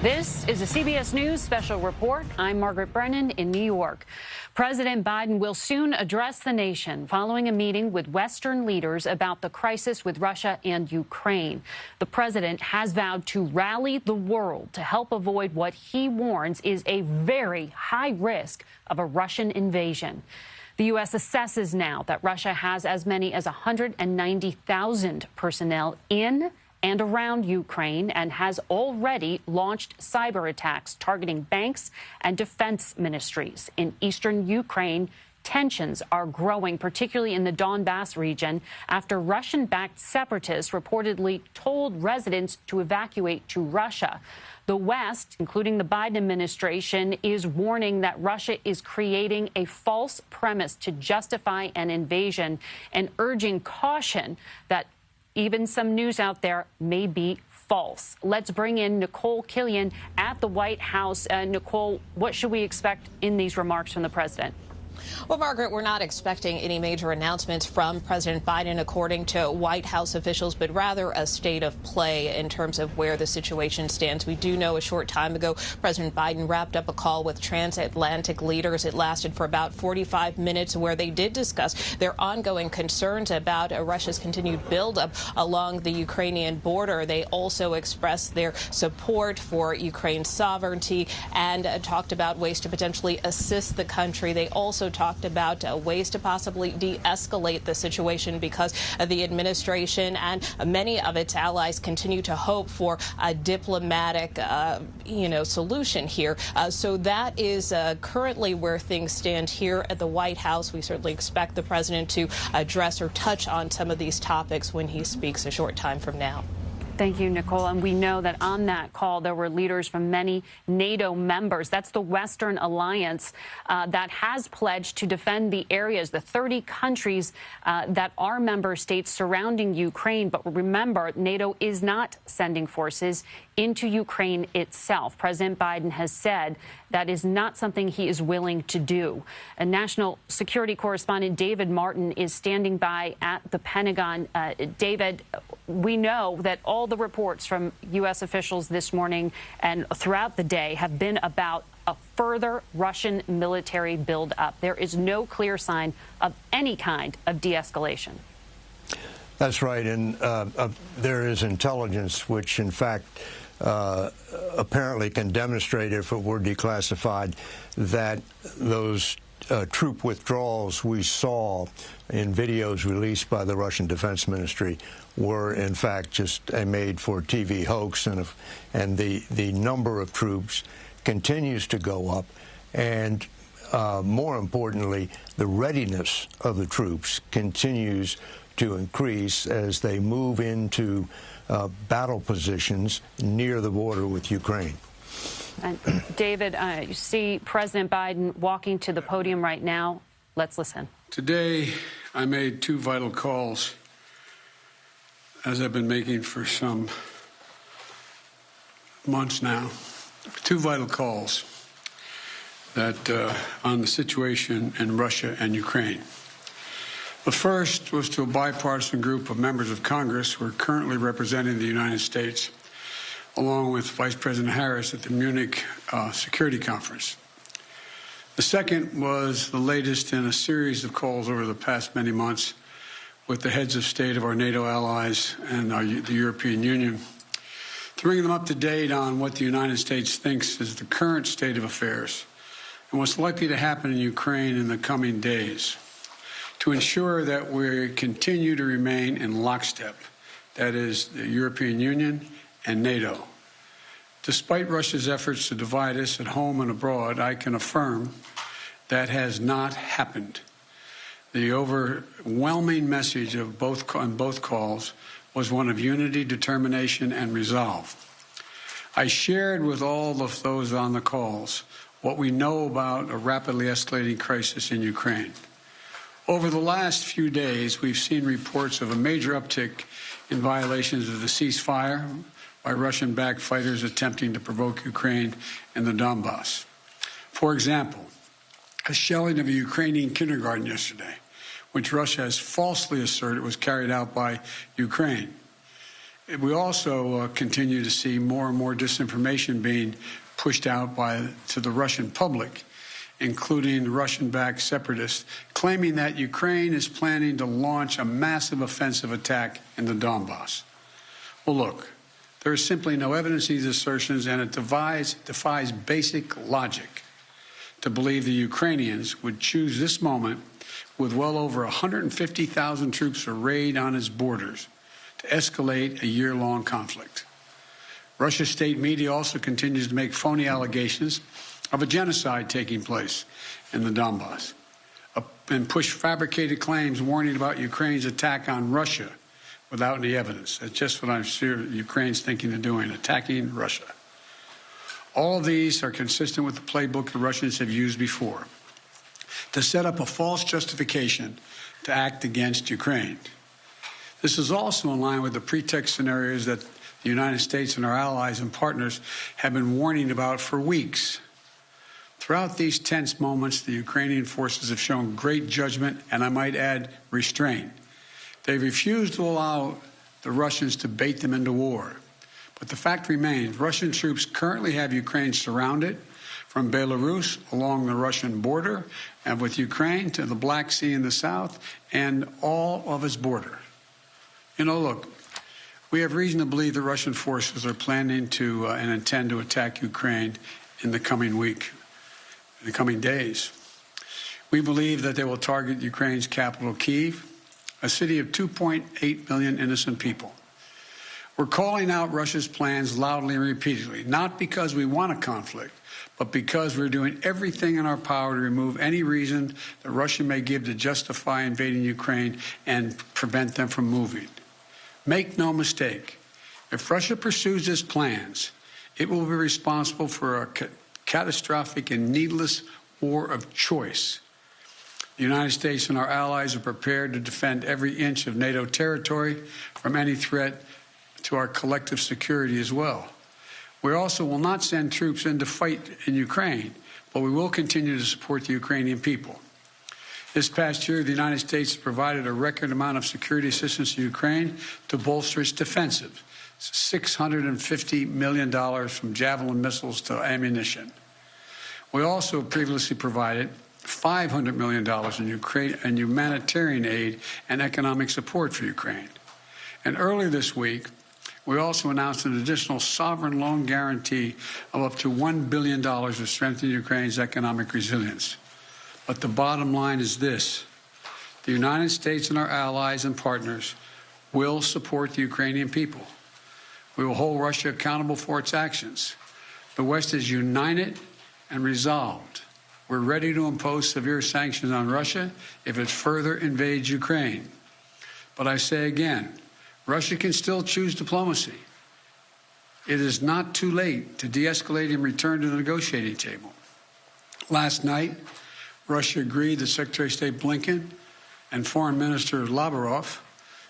This is a CBS News Special Report. I'm Margaret Brennan in New York. President Biden will soon address the nation following a meeting with Western leaders about the crisis with Russia and Ukraine. The president has vowed to rally the world to help avoid what he warns is a very high risk of a Russian invasion. The U.S. assesses now that Russia has as many as 190,000 personnel in and around Ukraine and has already launched cyber attacks targeting banks and defense ministries. In eastern Ukraine, tensions are growing, particularly in the Donbass region, after Russian-backed separatists reportedly told residents to evacuate to Russia. The West, including the Biden administration, is warning that Russia is creating a false premise to justify an invasion and urging caution that even some news out there may be false. Let's bring in Nikole Killion at the White House. Nikole, what should we expect in these remarks from the president? Well, Margaret, we're not expecting any major announcements from President Biden, according to White House officials, but rather a state of play in terms of where the situation stands. We do know a short time ago, President Biden wrapped up a call with transatlantic leaders. It lasted for about 45 minutes, where they did discuss their ongoing concerns about Russia's continued buildup along the Ukrainian border. They also expressed their support for Ukraine's sovereignty and talked about ways to potentially assist the country. They also talked about ways to possibly de-escalate the situation, because the administration and many of its allies continue to hope for a diplomatic, solution here. So that is currently where things stand here at the White House. We certainly expect the president to address or touch on some of these topics when he speaks a short time from now. Thank you, Nikole. And we know that on that call, there were leaders from many NATO members. That's the Western alliance that has pledged to defend the areas, the 30 countries that are member states surrounding Ukraine. But remember, NATO is not sending forces into Ukraine itself. President Biden has said that is not something he is willing to do. A national security correspondent, David Martin, is standing by at the Pentagon. David, we know that all the reports from U.S. officials this morning and throughout the day have been about a further Russian military buildup. There is no clear sign of any kind of de-escalation. That's right. And there is intelligence which, in fact, apparently can demonstrate, if it were declassified, that those troop withdrawals we saw in videos released by the Russian Defense Ministry were, in fact, just a made-for-TV hoax, and the number of troops continues to go up, and more importantly, the readiness of the troops continues to increase as they move into battle positions near the border with Ukraine. And David, you see President Biden walking to the podium right now. Let's listen. Today, I made two vital calls, as I've been making for some months now. Two vital calls that on the situation in Russia and Ukraine. The first was to a bipartisan group of members of Congress who are currently representing the United States, along with Vice President Harris at the Munich Security Conference. The second was the latest in a series of calls over the past many months with the heads of state of our NATO allies and the European Union, to bring them up to date on what the United States thinks is the current state of affairs and what's likely to happen in Ukraine in the coming days, to ensure that we continue to remain in lockstep, that is, the European Union and NATO. Despite Russia's efforts to divide us at home and abroad, I can affirm that has not happened. The overwhelming message of on both calls was one of unity, determination, and resolve. I shared with all of those on the calls what we know about a rapidly escalating crisis in Ukraine. Over the last few days, we've seen reports of a major uptick in violations of the ceasefire by Russian-backed fighters attempting to provoke Ukraine in the Donbass. For example, a shelling of a Ukrainian kindergarten yesterday, which Russia has falsely asserted was carried out by Ukraine. We also continue to see more and more disinformation being pushed out to the Russian public, including Russian-backed separatists, claiming that Ukraine is planning to launch a massive offensive attack in the Donbass. Well, look, there is simply no evidence of these assertions, and it defies basic logic to believe the Ukrainians would choose this moment, with well over 150,000 troops arrayed on its borders, to escalate a year-long conflict. Russia's state media also continues to make phony allegations of a genocide taking place in the Donbass and push fabricated claims warning about Ukraine's attack on Russia without any evidence. That's just what I'm sure Ukraine's thinking of doing, attacking Russia. All of these are consistent with the playbook the Russians have used before, to set up a false justification to act against Ukraine. This is also in line with the pretext scenarios that the United States and our allies and partners have been warning about for weeks. Throughout these tense moments, the Ukrainian forces have shown great judgment and, I might add, restraint. They refused to allow the Russians to bait them into war. But the fact remains, Russian troops currently have Ukraine surrounded from Belarus along the Russian border and with Ukraine to the Black Sea in the south and all of its border. You know, look, we have reason to believe the Russian forces are planning to and intend to attack Ukraine in the coming week, in the coming days. We believe that they will target Ukraine's capital, Kyiv, a city of 2.8 million innocent people. We're calling out Russia's plans loudly and repeatedly, not because we want a conflict, but because we're doing everything in our power to remove any reason that Russia may give to justify invading Ukraine and prevent them from moving. Make no mistake, if Russia pursues its plans, it will be responsible for a catastrophic and needless war of choice. The United States and our allies are prepared to defend every inch of NATO territory from any threat to our collective security as well. We also will not send troops in to fight in Ukraine, but we will continue to support the Ukrainian people. This past year, the United States has provided a record amount of security assistance to Ukraine to bolster its defensive, $650 million from Javelin missiles to ammunition. We also previously provided $500 million in Ukraine and humanitarian aid and economic support for Ukraine. And earlier this week, we also announced an additional sovereign loan guarantee of up to $1 billion to strengthen Ukraine's economic resilience. But the bottom line is this: the United States and our allies and partners will support the Ukrainian people. We will hold Russia accountable for its actions. The West is united and resolved. We're ready to impose severe sanctions on Russia if it further invades Ukraine. But I say again, Russia can still choose diplomacy. It is not too late to de-escalate and return to the negotiating table. Last night, Russia agreed that Secretary of State Blinken and Foreign Minister Lavrov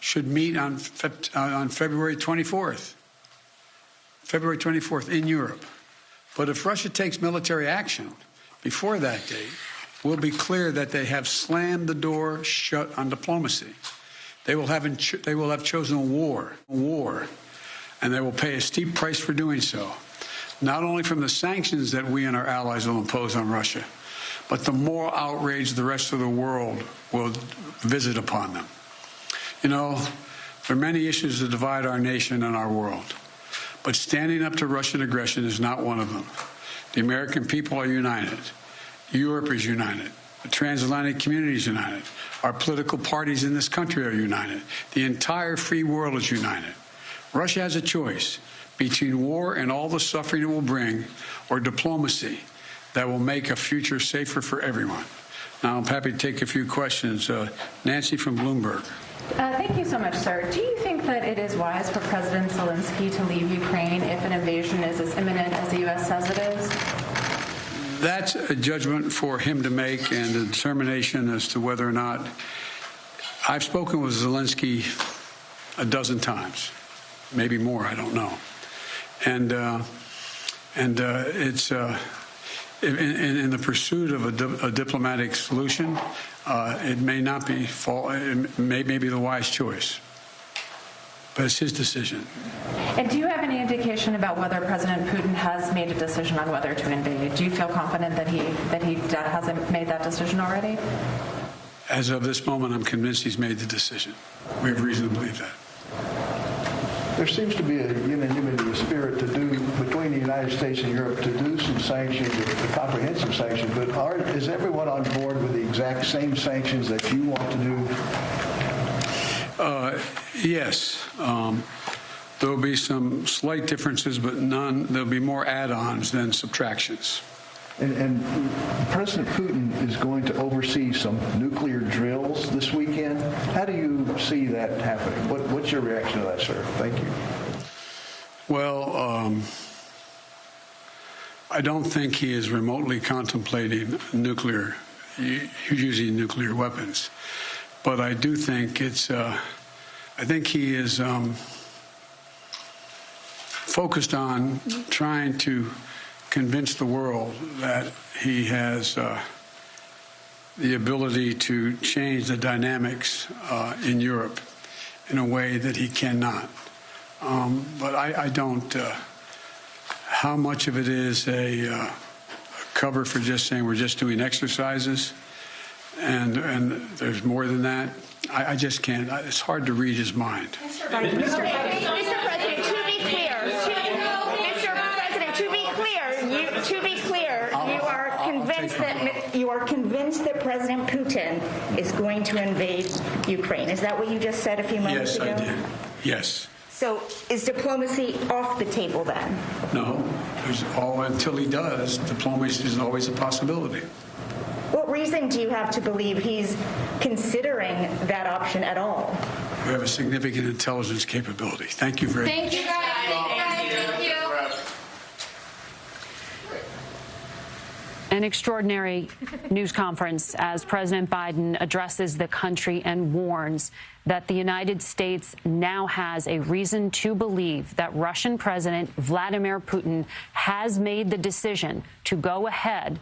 should meet on February 24th in Europe. But if Russia takes military action before that date, we'll be clear that they have slammed the door shut on diplomacy. They will have chosen war, and they will pay a steep price for doing so, not only from the sanctions that we and our allies will impose on Russia, but the moral outrage the rest of the world will visit upon them. You know, there are many issues that divide our nation and our world, but standing up to Russian aggression is not one of them. The American people are united. Europe is united. The transatlantic community is united. Our political parties in this country are united. The entire free world is united. Russia has a choice between war and all the suffering it will bring, or diplomacy that will make a future safer for everyone. Now, I'm happy to take a few questions. Nancy from Bloomberg. Thank you so much, sir. Do you think that it is wise for President Zelensky to leave Ukraine if an invasion is as imminent as the U.S. says it is? That's a judgment for him to make, and a determination as to whether or not. I've spoken with Zelensky a dozen times, maybe more, I don't know. And it's in the pursuit of a diplomatic solution, it may not be it may be the wise choice. but it's his decision. And do you have any indication about whether President Putin has made a decision on whether to invade? Do you feel confident that he hasn't made that decision already? As of this moment, I'm convinced he's made the decision. We have reason to believe that. There seems to be a unanimity of spirit to do between the United States and Europe to do some sanctions, the comprehensive sanctions. But is everyone on board with the exact same sanctions that you want to do? Yes. There will be some slight differences, but none. There'll be more add-ons than subtractions. And President Putin is going to oversee some nuclear drills this weekend. How do you see that happening? What's your reaction to that, sir? Thank you. Well, I don't think he is remotely contemplating using nuclear weapons. But I do think I think he is focused on trying to convince the world that he has the ability to change the dynamics in Europe in a way that he cannot. But I don't. How much of it is a cover for just saying we're just doing exercises, and there's more than that? I just can't. It's hard to read his mind. Mr. President, to be clear, you are convinced that President Putin is going to invade Ukraine. Is that what you just said a few moments ago? Yes, I did. Yes. So is diplomacy off the table then? No. Until he does, diplomacy is always a possibility. What reason do you have to believe he's considering that option at all? We have a significant intelligence capability. Thank you very much. Thank you, guys. Thank you. An extraordinary news conference as President Biden addresses the country and warns that the United States now has a reason to believe that Russian President Vladimir Putin has made the decision to go ahead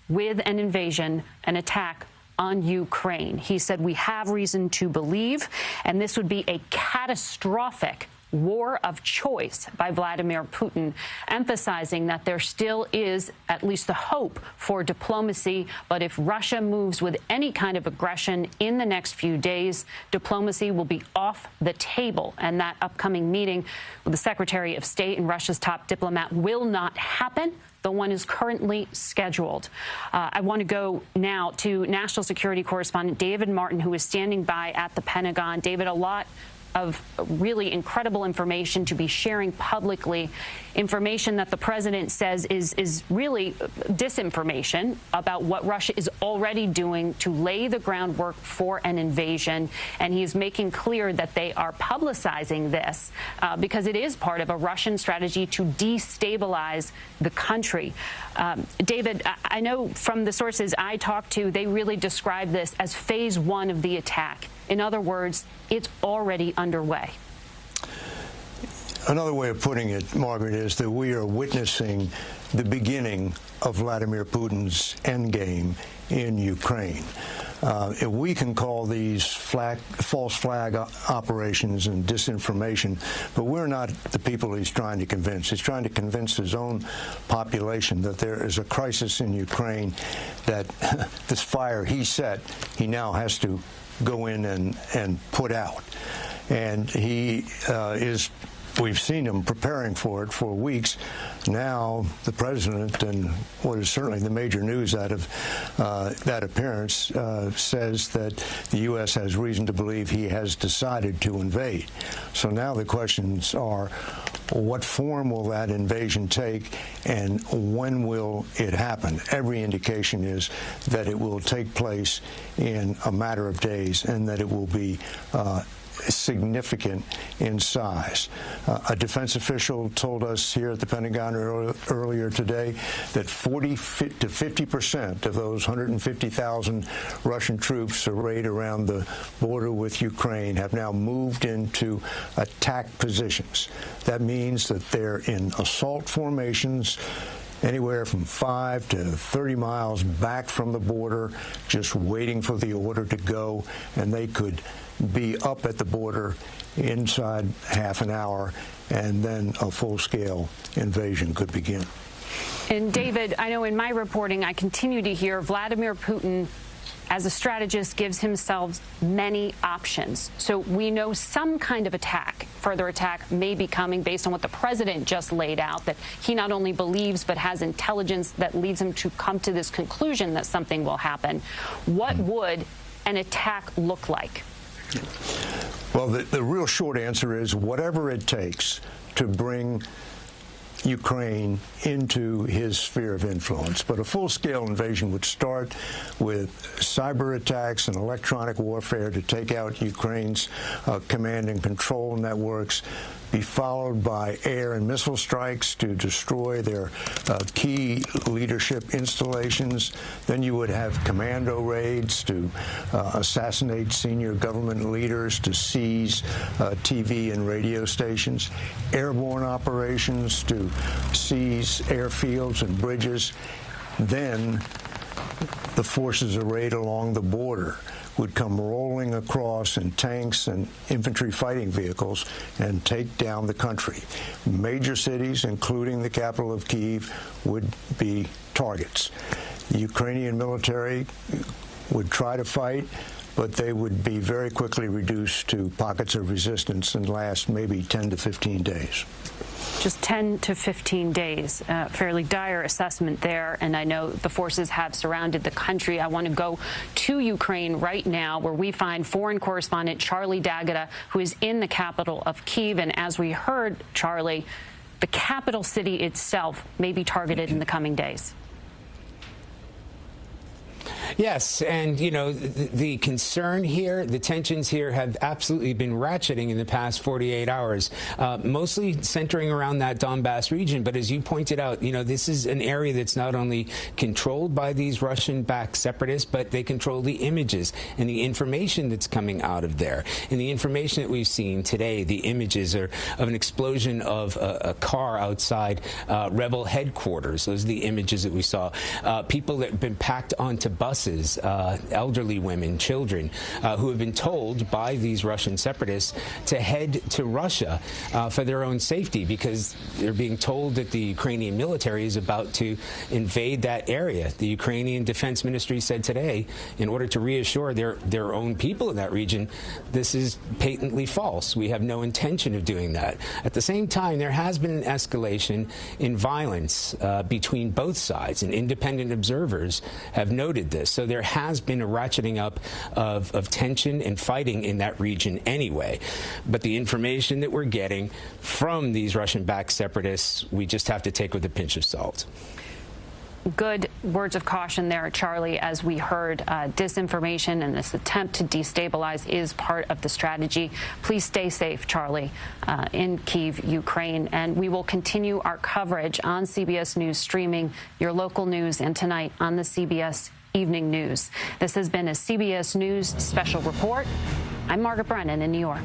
with an invasion, an attack on Ukraine. He said, we have reason to believe, and this would be a catastrophic war of choice by Vladimir Putin, emphasizing that there still is at least the hope for diplomacy. But if Russia moves with any kind of aggression in the next few days, diplomacy will be off the table. And that upcoming meeting with the Secretary of State and Russia's top diplomat will not happen. The one is currently scheduled. I want to go now to national security correspondent David Martin, who is standing by at the Pentagon. David, a lot of really incredible information to be sharing publicly, information that the president says is really disinformation about what Russia is already doing to lay the groundwork for an invasion. And he is making clear that they are publicizing this because it is part of a Russian strategy to destabilize the country. David, I know from the sources I talked to, they really describe this as phase one of the attack. In other words, it's already underway. Another way of putting it, Margaret, is that we are witnessing the beginning of Vladimir Putin's endgame in Ukraine. If we can call these false flag operations and disinformation, but we're not the people he's trying to convince. He's trying to convince his own population that there is a crisis in Ukraine, that this fire he set, he now has to go in and put out. And he we've seen him preparing for it for weeks. Now the president, and what is certainly the major news out of that appearance, says that the U.S. has reason to believe he has decided to invade. So now the questions are, what form will that invasion take, and when will it happen? Every indication is that it will take place in a matter of days, and that it will be significant in size. A defense official told us here at the Pentagon earlier today that 40 to 50% of those 150,000 Russian troops arrayed around the border with Ukraine have now moved into attack positions. That means that they're in assault formations anywhere from 5 to 30 miles back from the border, just waiting for the order to go, and they could be up at the border inside half an hour, and then a full-scale invasion could begin. And David, I know in my reporting I continue to hear Vladimir Putin, as a strategist, gives himself many options. So we know some kind of attack, further attack, may be coming based on what the president just laid out, that he not only believes but has intelligence that leads him to come to this conclusion that something will happen. What would an attack look like? Well, the real short answer is whatever it takes to bring Ukraine into his sphere of influence. But a full-scale invasion would start with cyber attacks and electronic warfare to take out Ukraine's command and control networks, be followed by air and missile strikes to destroy their key leadership installations. Then you would have commando raids to assassinate senior government leaders, to seize TV and radio stations, airborne operations to seize airfields and bridges. Then the forces arrayed along the border would come rolling across in tanks and infantry fighting vehicles and take down the country. Major cities, including the capital of Kyiv, would be targets. The Ukrainian military would try to fight, but they would be very quickly reduced to pockets of resistance and last maybe 10 to 15 days. Just 10 to 15 days, fairly dire assessment there. And I know the forces have surrounded the country. I want to go to Ukraine right now, where we find foreign correspondent Charlie D'Agata, who is in the capital of Kyiv. And as we heard, Charlie, the capital city itself may be targeted in the coming days. Yes, and, you know, the concern here, the tensions here have absolutely been ratcheting in the past 48 hours, mostly centering around that Donbass region. But as you pointed out, you know, this is an area that's not only controlled by these Russian-backed separatists, but they control the images and the information that's coming out of there. And the information that we've seen today, the images are of an explosion of a car outside rebel headquarters. Those are the images that we saw. People that have been packed onto buses, elderly women, children, who have been told by these Russian separatists to head to Russia for their own safety, because they're being told that the Ukrainian military is about to invade that area. The Ukrainian Defense Ministry said today, in order to reassure their own people in that region, this is patently false. We have no intention of doing that. At the same time, there has been an escalation in violence between both sides, and independent observers have noted this. So there has been a ratcheting up of tension and fighting in that region anyway. But the information that we're getting from these Russian-backed separatists, we just have to take with a pinch of salt. Good words of caution there, Charlie. As we heard, disinformation and this attempt to destabilize is part of the strategy. Please stay safe, Charlie, in Kyiv, Ukraine. And we will continue our coverage on CBS News Streaming, your local news, and tonight on the CBS Evening News. This has been a CBS News Special Report. I'm Margaret Brennan in New York.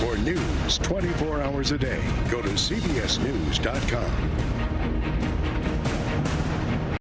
For news 24 hours a day, go to CBSNews.com.